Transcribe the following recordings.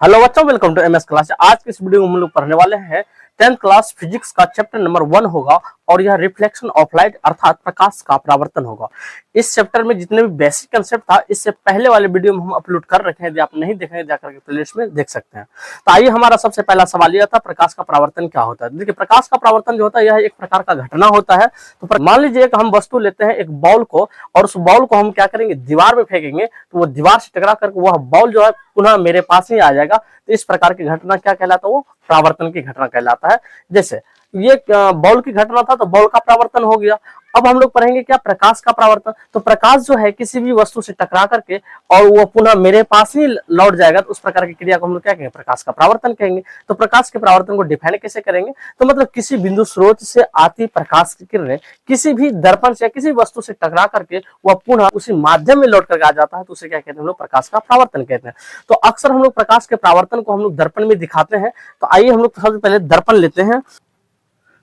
Hello बच्चों, welcome to MS class. आज के इस वीडियो में हम लोग पढ़ने वाले हैं 10th क्लास फिजिक्स का चैप्टर नंबर 1 होगा और यह रिफ्लेक्शन ऑफ लाइट अर्थात प्रकाश का परावर्तन होगा। इस चैप्टर में जितने भी बेसिक कंसेप्ट था इससे पहले वाले वीडियो में हम अपलोड कर रखे हैं। यदि आप नहीं देखेंगे जाकर के प्लेलिस्ट में देख सकते हैं। तो आइए, हमारा सबसे पहला सवाल यह था, प्रकाश का परावर्तन क्या होता है। देखिए, प्रकाश का परावर्तन जो होता है यह एक प्रकार का घटना होता है। तो मान लीजिए एक हम वस्तु लेते हैं, एक बॉल को, और उस बॉल को हम क्या करेंगे, दीवार में फेंकेंगे तो वो दीवार से टकरा करके वह बॉल जो है पुनः मेरे पास ही आ जाएगा। तो इस प्रकार की घटना क्या कहलाता है, वो परावर्तन की घटना कहलाता है। जैसे ये बॉल की घटना था तो बॉल का परावर्तन हो गया। अब हम लोग पढ़ेंगे क्या, प्रकाश का परावर्तन। तो प्रकाश जो है किसी भी वस्तु से टकरा करके और वो पुनः मेरे पास ही लौट जाएगा, तो उस प्रकार की क्रिया को हम लोग क्या कहेंगे, प्रकाश का परावर्तन कहेंगे। तो प्रकाश के परावर्तन को डिफाइन कैसे करेंगे, तो मतलब किसी बिंदु स्रोत से आती प्रकाश की किरणें किसी भी दर्पण से या किसी वस्तु से टकरा करके वह पुनः उसी माध्यम में लौट करके आ जाता है, तो उसे क्या कहते हैं हम लोग, प्रकाश का परावर्तन कहते हैं। तो अक्सर हम लोग प्रकाश के परावर्तन को हम लोग दर्पण में दिखाते हैं। तो आइए हम लोग सबसे पहले दर्पण लेते हैं।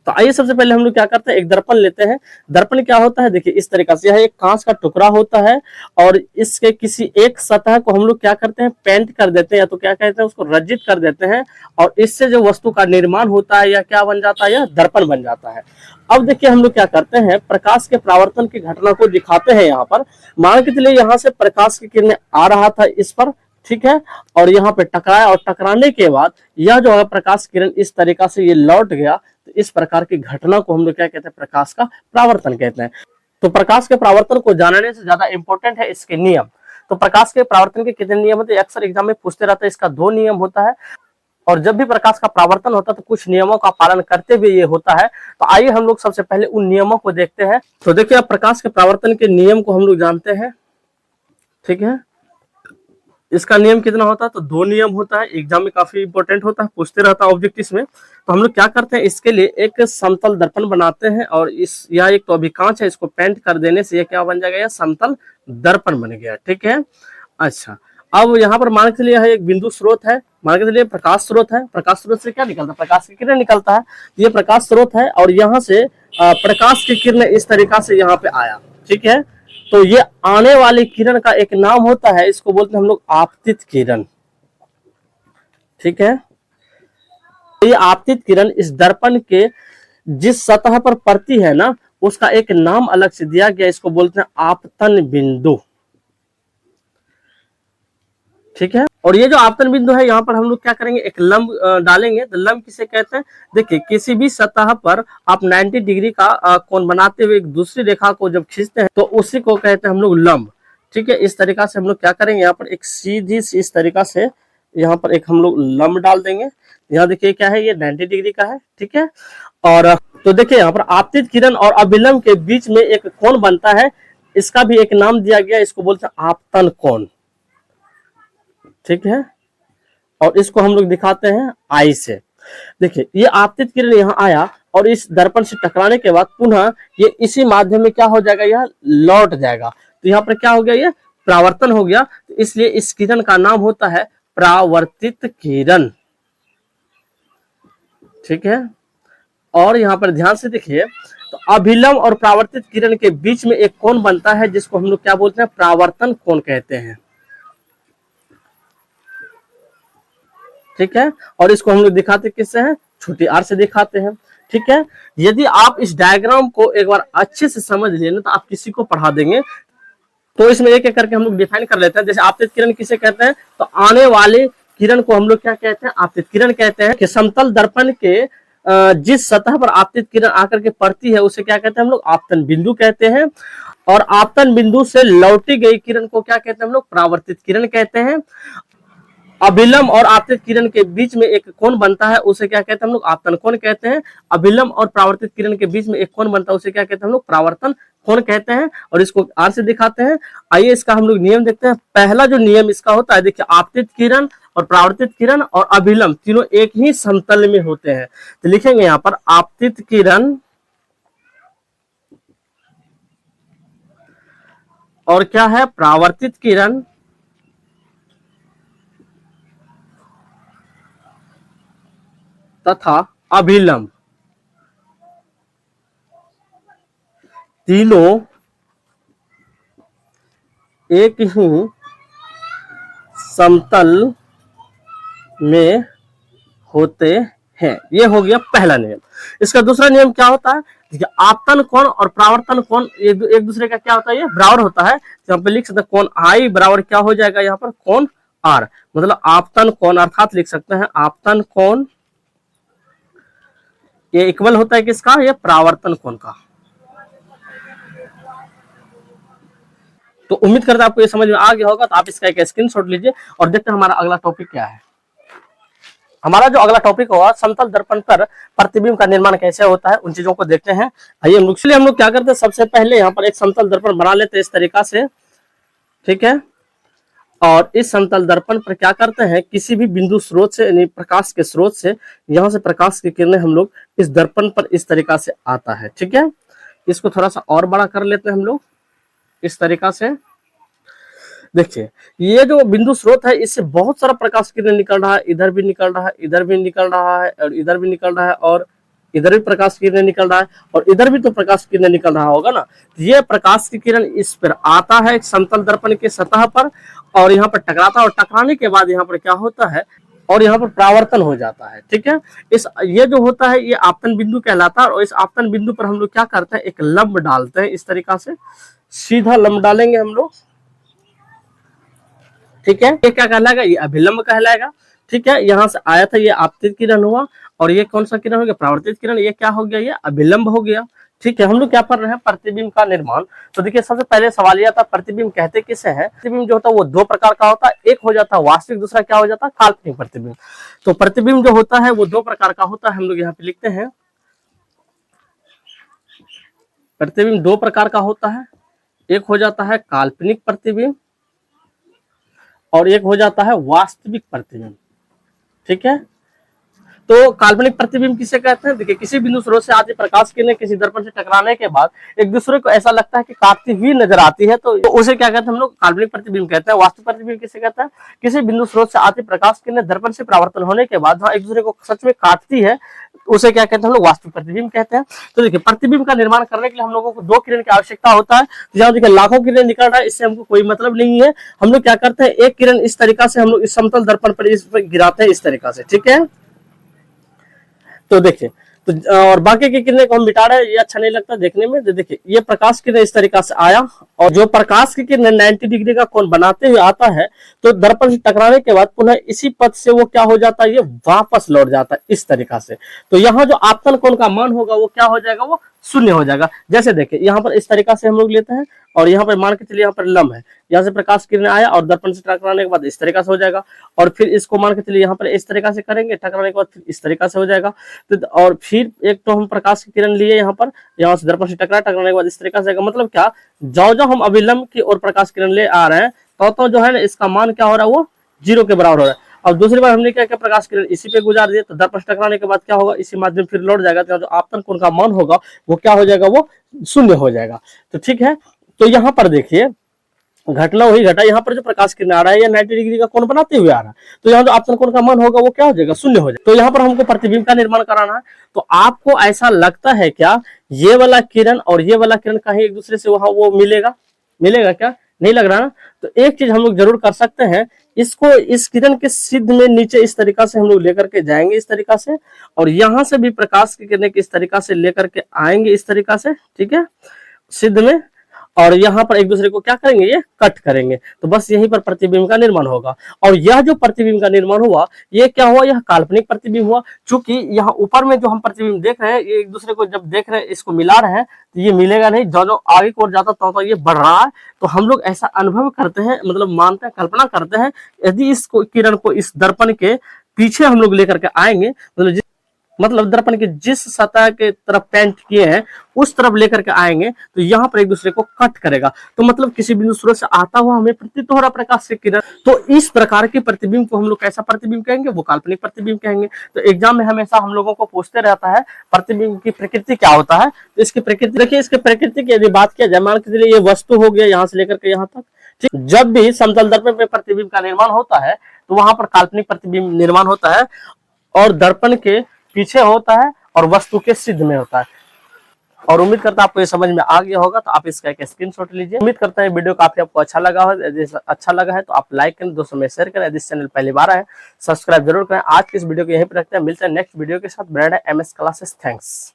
तो आइए सबसे पहले हम लोग क्या करते हैं, एक दर्पण लेते हैं। दर्पण क्या होता है, देखिए इस तरीका से, यह एक कांच का टुकड़ा होता है और इसके किसी एक सतह को हम लोग क्या करते हैं, पेंट कर देते हैं, या तो क्या कहते हैं उसको रजित कर देते हैं, और इससे जो वस्तु का निर्माण होता है या क्या बन जाता है, यह दर्पण बन जाता है। अब देखिए हम लोग क्या करते हैं, प्रकाश के परावर्तन की घटना को दिखाते हैं। यहाँ पर मान के चलिए यहाँ से प्रकाश की किरणें आ रहा था इस पर, ठीक है, और यहाँ पे टकराया और टकराने के बाद यह जो है प्रकाश किरण इस तरीका से ये लौट गया। तो इस प्रकार की घटना को हम लोग क्या कहते हैं, प्रकाश का परावर्तन कहते हैं। तो प्रकाश के परावर्तन को जानने से ज्यादा इंपॉर्टेंट है इसके नियम। तो प्रकाश के परावर्तन के कितने नियम होते हैं, अक्सर एग्जाम में पूछते रहता है। इसका 2 नियम होता है, और जब भी प्रकाश का परावर्तन होता है तो कुछ नियमों का पालन करते हुए ये होता है। तो आइए हम लोग सबसे पहले उन नियमों को देखते हैं। तो देखिए, अब प्रकाश के परावर्तन के नियम को हम लोग जानते हैं, ठीक है। इसका नियम कितना होता है, तो 2 नियम होता है। एग्जाम में काफी इंपॉर्टेंट होता है, पूछते रहता है ऑब्जेक्टिव्स में। तो हम लोग क्या करते हैं, इसके लिए एक समतल दर्पण बनाते हैं, और इस यह एक तो अभी कांच है, इसको पेंट कर देने से यह क्या बन जाएगा, यह समतल दर्पण बन गया, ठीक है। अच्छा, अब यहाँ पर मान के चलिए एक बिंदु स्रोत है, मान के चलिए प्रकाश स्रोत है। प्रकाश स्रोत से क्या निकलता है, प्रकाश की किरण निकलता है। ये प्रकाश स्रोत है और यहाँ से प्रकाश की किरण इस तरीका से यहाँ पे आया, ठीक है। तो ये आने वाली किरण का एक नाम होता है, इसको बोलते हैं हम लोग आपतित किरण, ठीक है। ये आपतित किरण इस दर्पण के जिस सतह पर पड़ती है ना, उसका एक नाम अलग से दिया गया, इसको बोलते हैं आपतन बिंदु, ठीक है। और ये जो आपतन बिंदु है, यहाँ पर हम लोग क्या करेंगे, एक लंब डालेंगे। तो लंब किसे कहते हैं, देखिए किसी भी सतह पर आप 90 डिग्री का कोण बनाते हुए एक दूसरी रेखा को जब खींचते हैं तो उसी को कहते हैं हम लोग लंब, ठीक है। इस तरीका से हम लोग क्या करेंगे, यहाँ पर एक सीधी सी इस तरीका से यहाँ पर एक हम लोग लंब डाल देंगे। यहाँ देखिए क्या है, ये 90 डिग्री का है, ठीक है। और तो देखिए यहाँ पर आपतित किरण और अभिलंब के बीच में एक कोण बनता है, इसका भी एक नाम दिया गया, इसको बोलते हैं आपतन कोण, ठीक है। और इसको हम लोग दिखाते हैं आई से। देखिए ये आपतित किरण यहाँ आया और इस दर्पण से टकराने के बाद पुनः ये इसी माध्यम में क्या हो जाएगा, यह लौट जाएगा। तो यहाँ पर क्या हो गया, ये परावर्तन हो गया। तो इसलिए इस किरण का नाम होता है परावर्तित किरण, ठीक है। और यहाँ पर ध्यान से देखिए, तो अभिलंब और परावर्तित किरण के बीच में एक कोण बनता है जिसको हम लोग क्या बोलते हैं, परावर्तन कोण कहते हैं, ठीक है। और इसको हम लोग दिखाते किससे हैं, छोटी आर से दिखाते हैं, ठीक है। यदि आप इस डायग्राम को एक बार अच्छे से समझ लिए ना, तो आप किसी को पढ़ा देंगे। तो इसमें एक एक करके हम लोग डिफाइन कर लेते हैं। जैसे आपतित किरण किसे कहते हैं, तो आने वाले किरण को हम लोग क्या कहते हैं, आपतित किरण कहते हैं। कि समतल दर्पण के जिस सतह पर आपतित किरण आकर के पड़ती है उसे क्या कहते हैं हम लोग, आपतन बिंदु कहते हैं। और आपतन बिंदु से लौटी गई किरण को क्या कहते हैं हम लोग, परावर्तित किरण कहते हैं। अभिलंब और आपतित किरण के बीच में एक कोण बनता है, उसे क्या कहते हैं हम लोग, आपतन कोण कहते हैं। अभिलंब और परावर्तित किरण के बीच में एक कोण बनता है, उसे क्या कहते हैं हम लोग, परावर्तन कोण कहते हैं। और इसको आर से दिखाते हैं। आइए इसका हम लोग नियम देखते हैं। पहला जो नियम इसका होता है, देखिए आपतित किरण और परावर्तित किरण और अभिलंब तीनों एक ही समतल में होते हैं। तो लिखेंगे यहाँ पर आपतित किरण और क्या है, परावर्तित किरण तथा अभिलंब तीनों एक ही समतल में होते हैं। ये हो गया पहला नियम। इसका दूसरा नियम क्या होता है? देखिए, आपतन कोण और परावर्तन कोण एक दूसरे का क्या होता है? ये बराबर होता है। यहाँ पे लिख सकते हैं कोण आई बराबर क्या हो जाएगा यहाँ पर? कोण आर। मतलब आपतन कोण अर्थात लिख सकते हैं आपतन कोण ये इक्वल होता है किसका? ये परावर्तन कोण का। तो उम्मीद करता हूं आपको ये समझ में आ गया होगा। तो आप इसका एक स्क्रीनशॉट लीजिए और देखते हैं हमारा अगला टॉपिक क्या है। हमारा जो अगला टॉपिक होगा, समतल दर्पण पर प्रतिबिंब का निर्माण कैसे होता है, उन चीजों को देखते हैं। आइए हम लोग क्या करते हैं, सबसे पहले यहाँ पर एक समतल दर्पण बना लेते हैं इस तरीका से, ठीक है। और इस समतल दर्पण पर क्या करते हैं, किसी भी बिंदु स्रोत से यानी प्रकाश के स्रोत से यहाँ से प्रकाश की किरणें हम लोग इस दर्पण पर इस तरीका से आता है, ठीक है। इसको थोड़ा सा और बड़ा कर लेते हैं हम लोग इस तरीका से। देखिए, ये जो बिंदु स्रोत है इससे बहुत सारा प्रकाश किरण निकल रहा है, इधर भी निकल रहा है, इधर भी निकल रहा है, और इधर भी निकल रहा है, और इधर भी प्रकाश किरण निकल रहा है, और इधर भी तो प्रकाश किरण निकल रहा होगा ना। ये प्रकाश की किरण इस पर आता है समतल दर्पण के सतह पर, और यहाँ पर टकराता है, और टकराने के बाद यहाँ पर क्या होता है, और यहाँ पर परावर्तन हो जाता है, ठीक है। ये जो होता है ये आपतन बिंदु कहलाता है। और इस आपतन बिंदु पर हम लोग क्या करते हैं, एक लंब डालते हैं इस तरीका से, सीधा लंब डालेंगे हम लोग, ठीक है। ये क्या कहलाएगा, ये अभिलंब कहलाएगा, ठीक है। यहाँ से आया था, ये आपतित किरण हुआ, और ये कौन सा किरण हो गया, परावर्तित किरण। ये क्या हो गया, ये अभिलंब हो गया, ठीक है। हम लोग क्या पढ़ रहे हैं, प्रतिबिंब का निर्माण। तो देखिए, सबसे पहले सवाल यह था प्रतिबिंब कहते किसे हैं। प्रतिबिंब जो होता है वो दो प्रकार का होता है, एक हो जाता है वास्तविक, दूसरा क्या हो जाता है, काल्पनिक प्रतिबिंब। तो प्रतिबिंब जो होता है वो दो प्रकार का होता है, हम लोग यहाँ पे लिखते हैं प्रतिबिंब दो प्रकार का होता है। एक हो जाता है काल्पनिक प्रतिबिंब और एक हो जाता है वास्तविक प्रतिबिंब, ठीक है। तो काल्पनिक प्रतिबिंब किसे कहते हैं, देखिए, किसी बिंदु स्रोत से आती प्रकाश किरणें किसी दर्पण से टकराने के बाद एक दूसरे को ऐसा लगता है कि काटती हुई नजर आती है, तो उसे क्या कहते हैं हम लोग, काल्पनिक प्रतिबिंब कहते हैं। वास्तविक प्रतिबिंब किसे कहते हैं, किसी बिंदु स्रोत से आती प्रकाश किरणें दर्पण से परावर्तन होने के बाद एक दूसरे को सच में काटती है, उसे क्या कहते हैं हम लोग, वास्तविक प्रतिबिंब कहते हैं। तो देखिए, प्रतिबिंब का निर्माण करने के लिए हम लोगों को दो किरण की आवश्यकता होता है। जहाँ देखिए लाखों किरण निकल रहा है, इससे हमको कोई मतलब नहीं है। हम लोग क्या करते हैं, एक किरण इस तरीका से हम लोग इस समतल दर्पण पर इस पर गिराते हैं इस तरीका से, ठीक है। तो देखिए, तो और बाकी की किरणें को हम मिटा रहे हैं, ये अच्छा नहीं लगता देखने में। तो देखिए, ये प्रकाश किरण इस तरीका से आया, और जो प्रकाश की किरण 90 डिग्री का कोण बनाते हुए आता है, तो दर्पण से टकराने के बाद पुनः इसी पथ से वो क्या हो जाता है, ये वापस लौट जाता है इस तरीका से। तो यहाँ जो आपतन कोण का मान होगा वो क्या हो जाएगा, वो शून्य हो जाएगा। जैसे देखिए, यहाँ पर इस तरीका से हम लोग लेते हैं, और यहाँ पर मान के चलिए यहाँ पर लंब है, यहाँ से प्रकाश किरण आया और दर्पण से टकराने के बाद इस तरीका से हो जाएगा, और फिर इसको मान के चलिए यहाँ पर इस तरीका से करेंगे, टकराने के बाद फिर इस तरीका से हो जाएगा। तो और फिर एक तो हम प्रकाश की किरण लिए यहाँ पर, यहाँ से दर्पण से टकराने के बाद इस तरीका से आएगा। मतलब क्या, जो हम अभिलंब की और प्रकाश किरण ले आ रहे हैं, तो जो है ना, इसका मान क्या हो रहा है, वो 0 के बराबर हो रहा है। और दूसरी बार हमने क्या किया, प्रकाश किरण इसी पे गुजार दिए, तो दर्पण से टकराने के बाद क्या होगा, इसी माध्यम फिर लौट जाएगा। तो जो आपतन कोण का मान होगा वो क्या हो जाएगा, वो शून्य हो जाएगा। तो ठीक है, तो यहाँ पर देखिए, घटना वही घटा, यहाँ पर जो प्रकाश किरण आ रहा है ये 90 डिग्री का कोण बनाते हुए आ रहा है, तो यहाँ जो आपतन कोण का मान होगा वो क्या हो जाएगा, शून्य हो जाएगा। तो यहाँ पर हमको प्रतिबिंब का निर्माण कराना है। तो आपको ऐसा लगता है क्या, ये वाला किरण और ये वाला किरण कहीं एक दूसरे से वहां वो मिलेगा क्या, नहीं लग रहा ना। तो एक चीज हम लोग जरूर कर सकते हैं, इसको इस किरण के सिद्ध में नीचे इस तरीका से हम लोग लेकर के जाएंगे इस तरीका से, और यहां से भी प्रकाश की किरणें इस तरीका से लेकर के आएंगे इस तरीका से, ठीक है, सिद्ध में, और यहाँ पर एक दूसरे को क्या करेंगे, ये कट करेंगे। तो बस यहीं पर प्रतिबिंब का निर्माण होगा। और यह जो प्रतिबिंब का निर्माण हुआ, ये क्या हुआ, यह काल्पनिक प्रतिबिंब हुआ। चूंकि यहाँ ऊपर में जो हम प्रतिबिंब देख रहे हैं, ये एक दूसरे को जब देख रहे हैं, इसको मिला रहे हैं, तो ये मिलेगा नहीं। जो आगे की ओर जाता तो ये बढ़ रहा है। तो हम लोग ऐसा अनुभव करते हैं, मतलब मानते हैं, कल्पना करते हैं, यदि इस किरण को इस दर्पण के पीछे हम लोग लेकर के आएंगे, मतलब दर्पण के जिस सतह के तरफ पेंट किए हैं उस तरफ लेकर के आएंगे, तो यहाँ पर एक दूसरे को कट करेगा। तो मतलब किसी बिंदु स्रोत से आता हुआ हमें प्रतीत हो रहा प्रकाश की किरण, तो इस प्रकार के प्रतिबिंब को हम लोग कैसा प्रतिबिंब कहेंगे, वो काल्पनिक प्रतिबिंब कहेंगे। तो एग्जाम में हमेशा हम लोगों को पूछते रहता है प्रतिबिंब की प्रकृति क्या होता है। तो इसकी प्रकृति देखिए, इसकी प्रकृति की यदि बात किया जाए, मान के चलिए ये वस्तु हो गया यहाँ से लेकर के यहाँ तक, ठीक। जब भी समतल दर्पण में प्रतिबिंब का निर्माण होता है, तो वहां पर काल्पनिक प्रतिबिंब निर्माण होता है, और दर्पण के पीछे होता है और वस्तु के सिद्ध में होता है। और उम्मीद करता हूं आपको ये समझ में आ गया होगा। तो आप इसका एक स्क्रीनशॉट लीजिए। उम्मीद करते हैं वीडियो काफी आपको अच्छा लगा हो। यदि अच्छा लगा है तो आप लाइक करें, दोस्तों में शेयर करें। यदि इस चैनल पहली बार आए सब्सक्राइब जरूर करें। आज की इस वीडियो को यहीं पर रखते हैं, मिलते हैं नेक्स्ट वीडियो के साथ। ब्रांड है MS क्लासेस। थैंक्स।